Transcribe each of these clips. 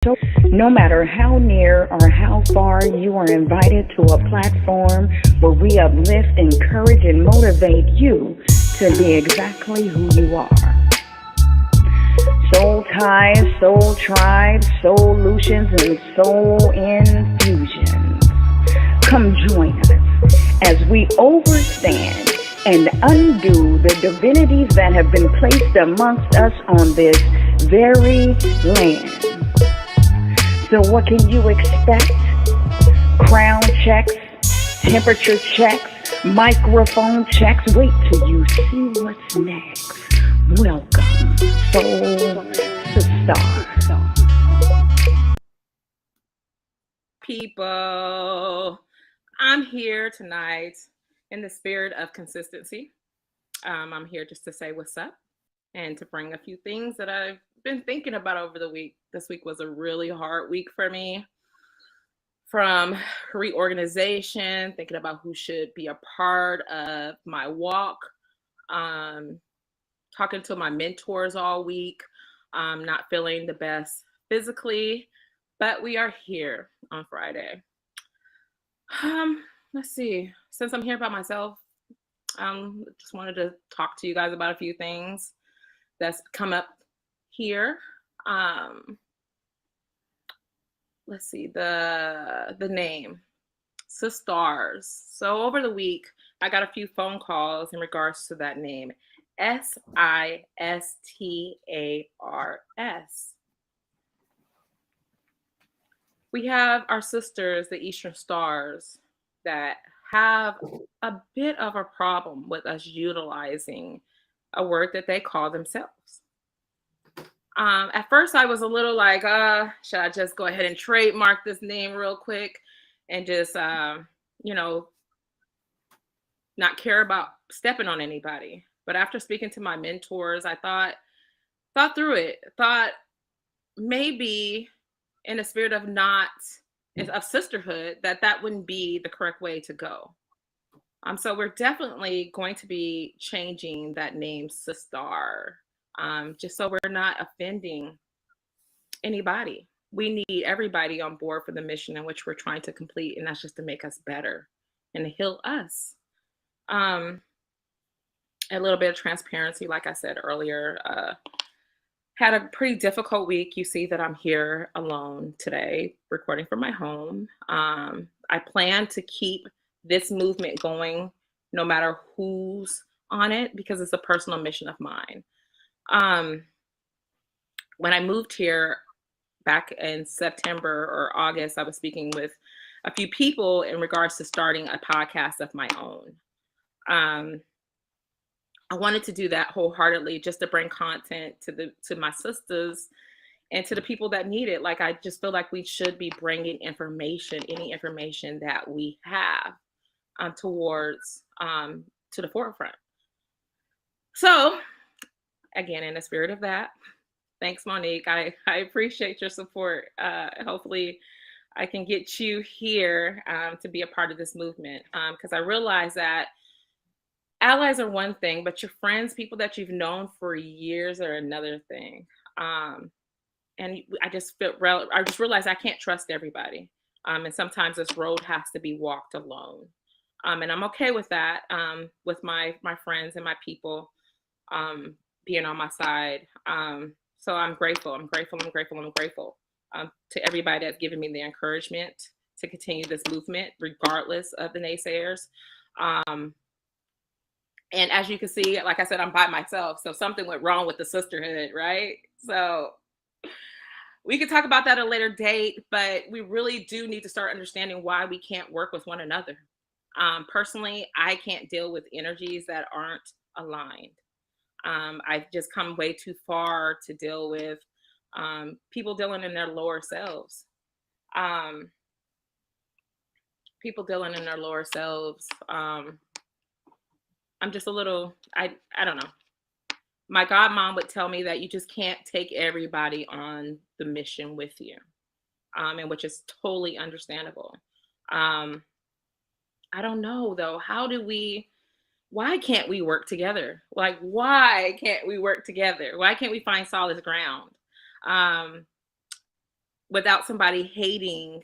So, no matter how near or how far, you are invited to a platform where we uplift, encourage, and motivate you to be exactly who you are. Soul ties, soul tribes, solutions, and soul infusions. Come join us as we overstand and undo the divinities that have been placed amongst us on this very land. So what can you expect? Crown checks, temperature checks, microphone checks. Wait till you see what's next. Welcome, Soul Sister. People, I'm here tonight in the spirit of consistency. I'm here just to say what's up and to bring a few things that I've been thinking about over the week. This week was a really hard week for me, from reorganization, thinking about who should be a part of my walk, talking to my mentors all week, not feeling the best physically, but we are here on Friday. Let's see. Since I'm here by myself, just wanted to talk to you guys about a few things that's come up here. Let's see, the name, Sistars. So over the week, I got a few phone calls in regards to that name, Sistars. We have our sisters, the Eastern Stars, that have a bit of a problem with us utilizing a word that they call themselves. At first, I was a little like, should I just go ahead and trademark this name real quick and just, not care about stepping on anybody. But after speaking to my mentors, I thought through it, thought maybe in the spirit of of sisterhood, that wouldn't be the correct way to go. So we're definitely going to be changing that name, Sistar, just so we're not offending anybody. We need everybody on board for the mission in which we're trying to complete, and that's just to make us better and to heal us. A little bit of transparency, like I said earlier, had a pretty difficult week. You see that I'm here alone today, recording from my home. I plan to keep this movement going no matter who's on it, because it's a personal mission of mine. When I moved here back in September or August, I was speaking with a few people in regards to starting a podcast of my own. I wanted to do that wholeheartedly, just to bring content to my sisters and to the people that need it. Like, I just feel like we should be bringing information, any information that we have, towards to the forefront. So, again, in the spirit of that, thanks, Monique. I appreciate your support. Hopefully, I can get you here to be a part of this movement, because I realize that allies are one thing, but your friends, people that you've known for years, are another thing. And I just realized I can't trust everybody. And sometimes this road has to be walked alone. And I'm okay with that, with my friends and my people being on my side. So I'm grateful. I'm grateful to everybody that's given me the encouragement to continue this movement, regardless of the naysayers. And as you can see, like I said, I'm by myself. So something went wrong with the sisterhood, right? So we could talk about that at a later date, but we really do need to start understanding why we can't work with one another. Personally, I can't deal with energies that aren't aligned. I've just come way too far to deal with people dealing in their lower selves. I'm just a little, I don't know. My godmom would tell me that you just can't take everybody on the mission with you, and which is totally understandable. I don't know though. Why can't we work together? Like, why can't we work together? Why can't we find solid ground? without somebody hating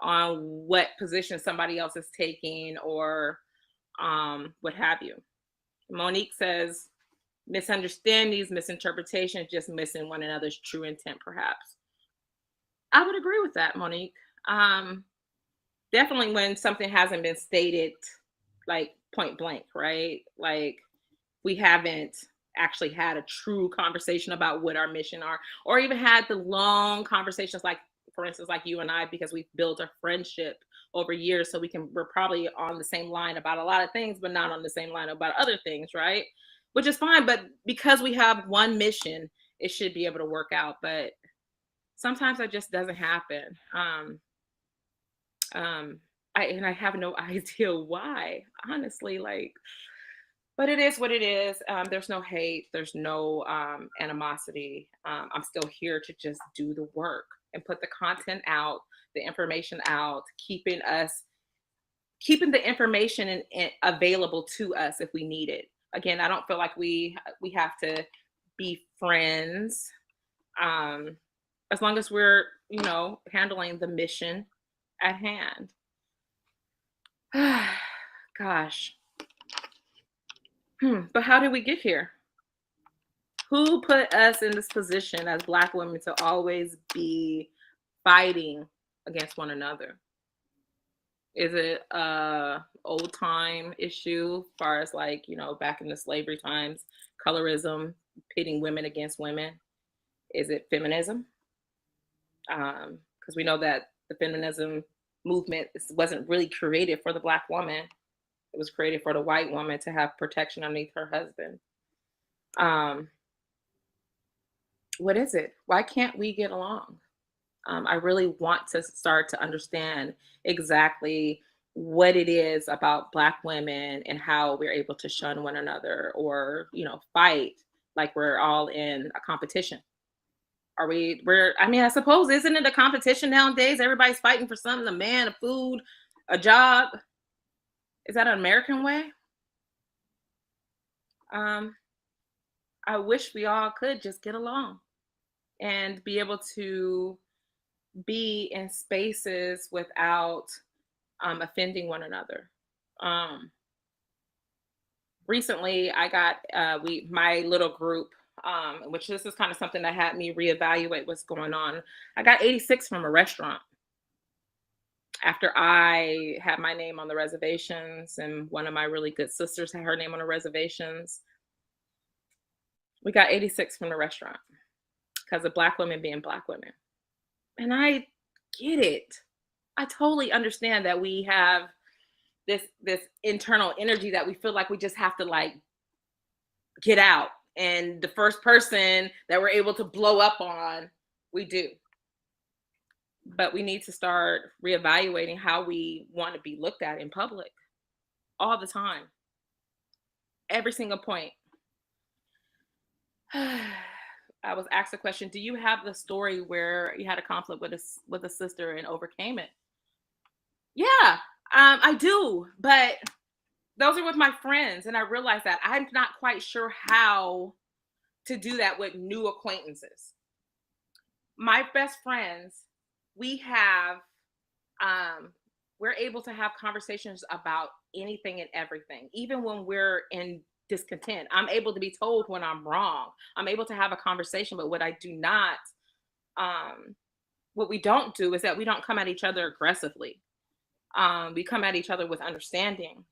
on what position somebody else is taking or what have you. Monique says, misunderstandings, misinterpretations, just missing one another's true intent, perhaps. I would agree with that, Monique. Um, Definitely when something hasn't been stated like point blank, right? Like we haven't actually had a true conversation about what our mission are, or even had the long conversations, like for instance, like you and I, because we've built a friendship over years, so we're probably on the same line about a lot of things, but not on the same line about other things, right? Which is fine, but because we have one mission, it should be able to work out. But sometimes that just doesn't happen. Um, I have no idea why, honestly. Like, but it is what it is. There's no hate. There's no animosity. I'm still here to just do the work and put the content out, the information out, keeping the information available to us if we need it. Again, I don't feel like we have to be friends, um, as long as we're handling the mission at hand. Gosh. But how did we get here? Who put us in this position as Black women to always be fighting against one another? Is it a old time issue as far as like, back in the slavery times, colorism, pitting women against women? Is it feminism? Because we know that the feminism movement wasn't really created for the Black woman. It was created for the white woman to have protection underneath her husband. What is it? Why can't we get along? I really want to start to understand exactly what it is about Black women and how we're able to shun one another or, fight like we're all in a competition. I suppose, isn't it a competition nowadays? Everybody's fighting for something, a man, a food, a job. Is that an American way? I wish we all could just get along and be able to be in spaces without offending one another. Recently, I got my little group, which this is kind of something that had me reevaluate what's going on. I got 86 from a restaurant after I had my name on the reservations, and one of my really good sisters had her name on the reservations. We got 86 from the restaurant because of Black women being Black women. And I get it. I totally understand that we have this internal energy that we feel like we just have to like get out. And the first person that we're able to blow up on, we do. But we need to start reevaluating how we want to be looked at in public all the time. Every single point. I was asked a question, do you have the story where you had a conflict with a sister and overcame it? Yeah, I do, but those are with my friends, and I realized that I'm not quite sure how to do that with new acquaintances. My best friends, we have we're able to have conversations about anything and everything, even when we're in discontent. I'm able to be told when I'm wrong. I'm able to have a conversation, but what we don't do is that we don't come at each other aggressively. We come at each other with understanding.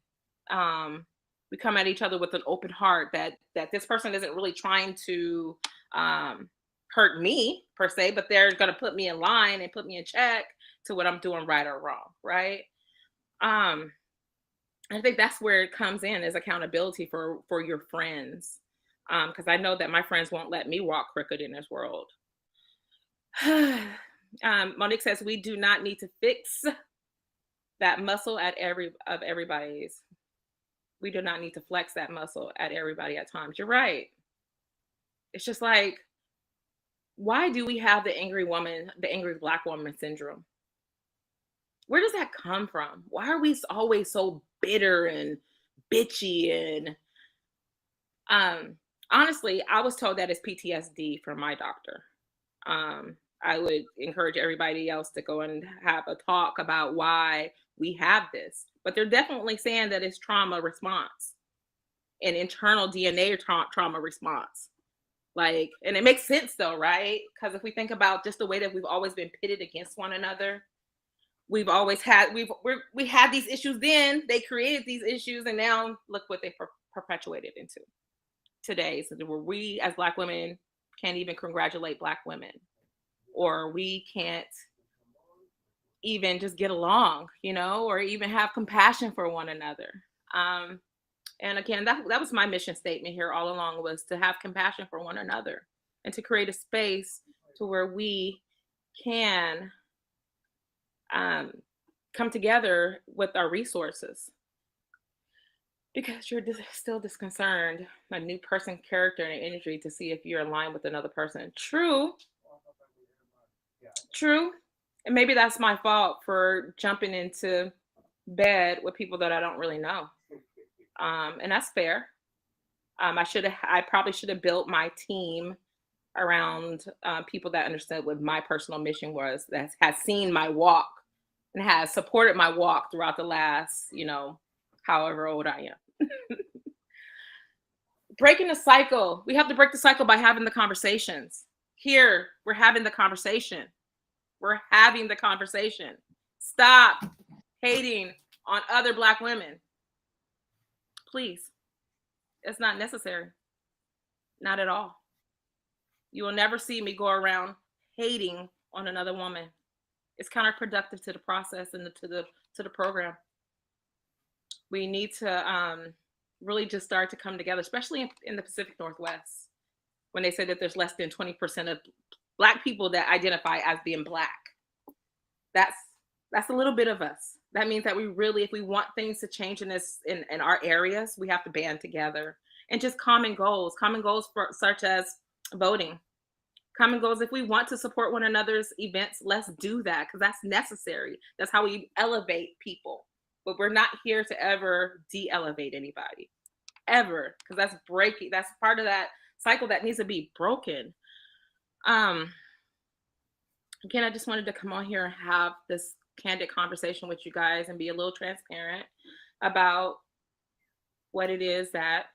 We come at each other with an open heart that this person isn't really trying to hurt me per se, but they're going to put me in line and put me in check to what I'm doing right or wrong, right? I think that's where it comes in, is accountability for your friends, because I know that my friends won't let me walk crooked in this world. Monique says we do not need to fix that muscle at everybody's. We do not need to flex that muscle at everybody at times. You're right. It's just like, why do we have the angry Black woman syndrome? Where does that come from? Why are we always so bitter and bitchy? And honestly, I was told that it's PTSD from my doctor. I would encourage everybody else to go and have a talk about why we have this. But they're definitely saying that it's trauma response, an internal DNA trauma response. Like, and it makes sense though, right? Because if we think about just the way that we've always been pitted against one another, we had these issues then, they created these issues, and now look what they perpetuated into today. So where we as Black women can't even congratulate Black women, or we can't even just get along, or even have compassion for one another. And again, that was my mission statement here all along, was to have compassion for one another and to create a space to where we can come together with our resources. Because you're still disconcerted, a new person character and energy, to see if you're aligned with another person. True. And maybe that's my fault for jumping into bed with people that I don't really know. And that's fair. I probably should have built my team around people that understood what my personal mission was, that has seen my walk and has supported my walk throughout the last, however old I am. Breaking the cycle. We have to break the cycle by having the conversations. Here, we're having the conversation. We're having the conversation. Stop hating on other Black women. Please. It's not necessary. Not at all. You will never see me go around hating on another woman. It's counterproductive to the process and to the program. We need to really just start to come together, especially in the Pacific Northwest, when they say that there's less than 20% of Black people that identify as being Black. That's a little bit of us. That means that we really, if we want things to change in our areas, we have to band together. And just common goals such as voting. Common goals, if we want to support one another's events, let's do that, because that's necessary. That's how we elevate people. But we're not here to ever de-elevate anybody, ever, because that's breaking. That's part of that cycle that needs to be broken. Again, I just wanted to come on here and have this candid conversation with you guys and be a little transparent about what it is that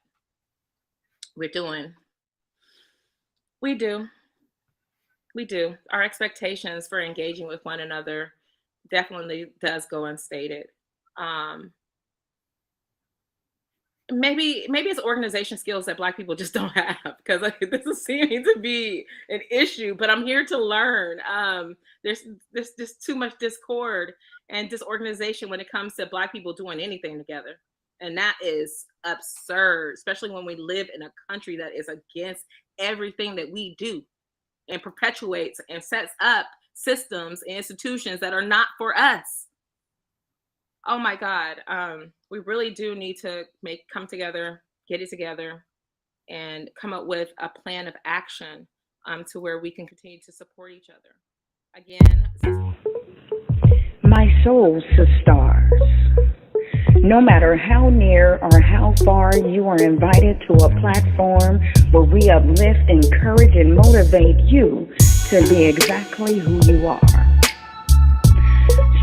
we're doing. We do. Our expectations for engaging with one another definitely does go unstated. Maybe it's organization skills that Black people just don't have, because this is seeming to be an issue, but I'm here to learn. There's just too much discord and disorganization when it comes to Black people doing anything together. And that is absurd, especially when we live in a country that is against everything that we do and perpetuates and sets up systems and institutions that are not for us. Oh my God. We really do need to come together, get it together, and come up with a plan of action to where we can continue to support each other. Again, my soul sisters, no matter how near or how far, you are invited to a platform where we uplift, encourage, and motivate you to be exactly who you are.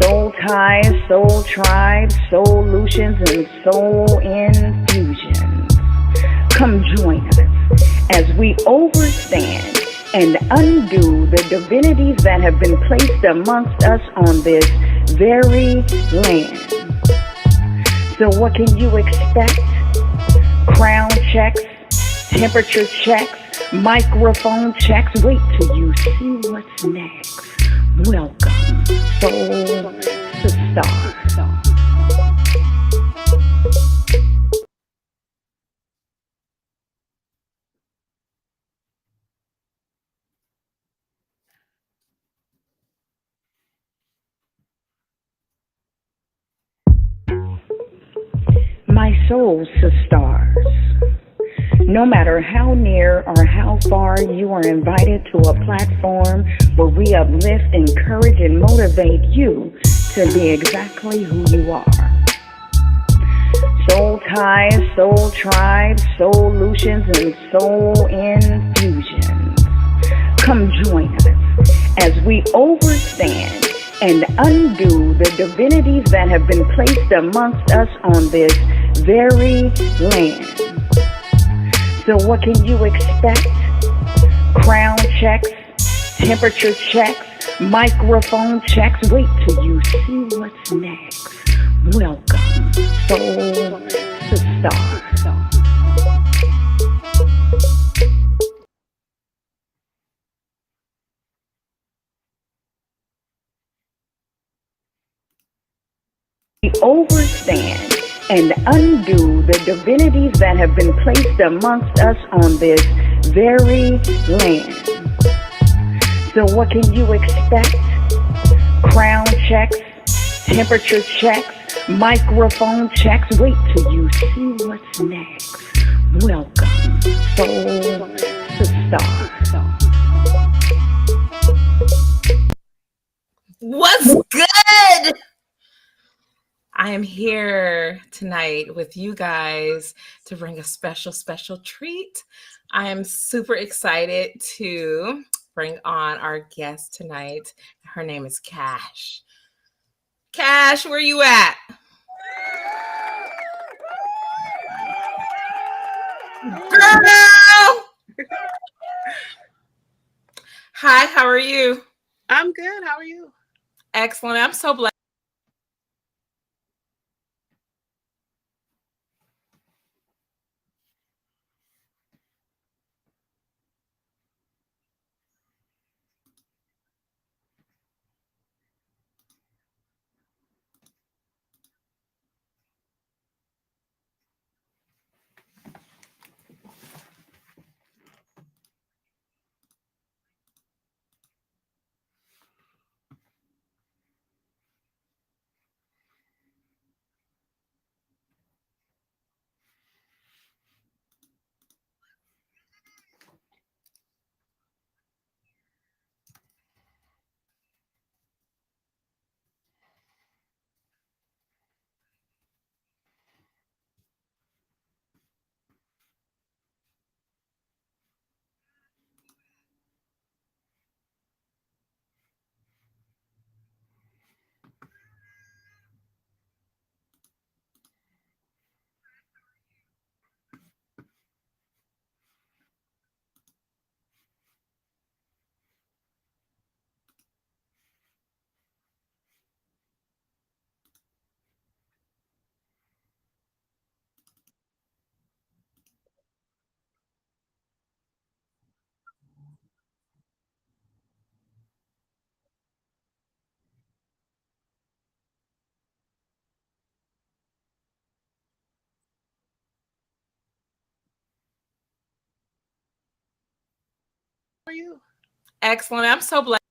Soul ties, soul tribes, solutions, and soul infusions. Come join us as we overstand and undo the divinities that have been placed amongst us on this very land. So what can you expect? Crown checks, temperature checks, microphone checks. Wait till you see what's next. Welcome, Soul Sisters. My soul sisters, no matter how near or how far, you are invited to a platform where we uplift, encourage, and motivate you to be exactly who you are. Soul ties, soul tribes, solutions, and soul infusions. Come join us as we overstand and undo the divinities that have been placed amongst us on this very land. So what can you expect? Crown checks, temperature checks, microphone checks. Wait till you see what's next. Welcome, Soul Sister. We overstand and undo the divinities that have been placed amongst us on this very land. So what can you expect? Crown checks, temperature checks, microphone checks. Wait till you see what's next. Welcome, Soul Sister. What's good? I am here tonight with you guys to bring a special treat. I am super excited to bring on our guest tonight. Her name is Cash. Cash, where you at? Girl! Hi, how are you? I'm good. How are you? Excellent. I'm so blessed. How are you? Excellent. I'm so blessed.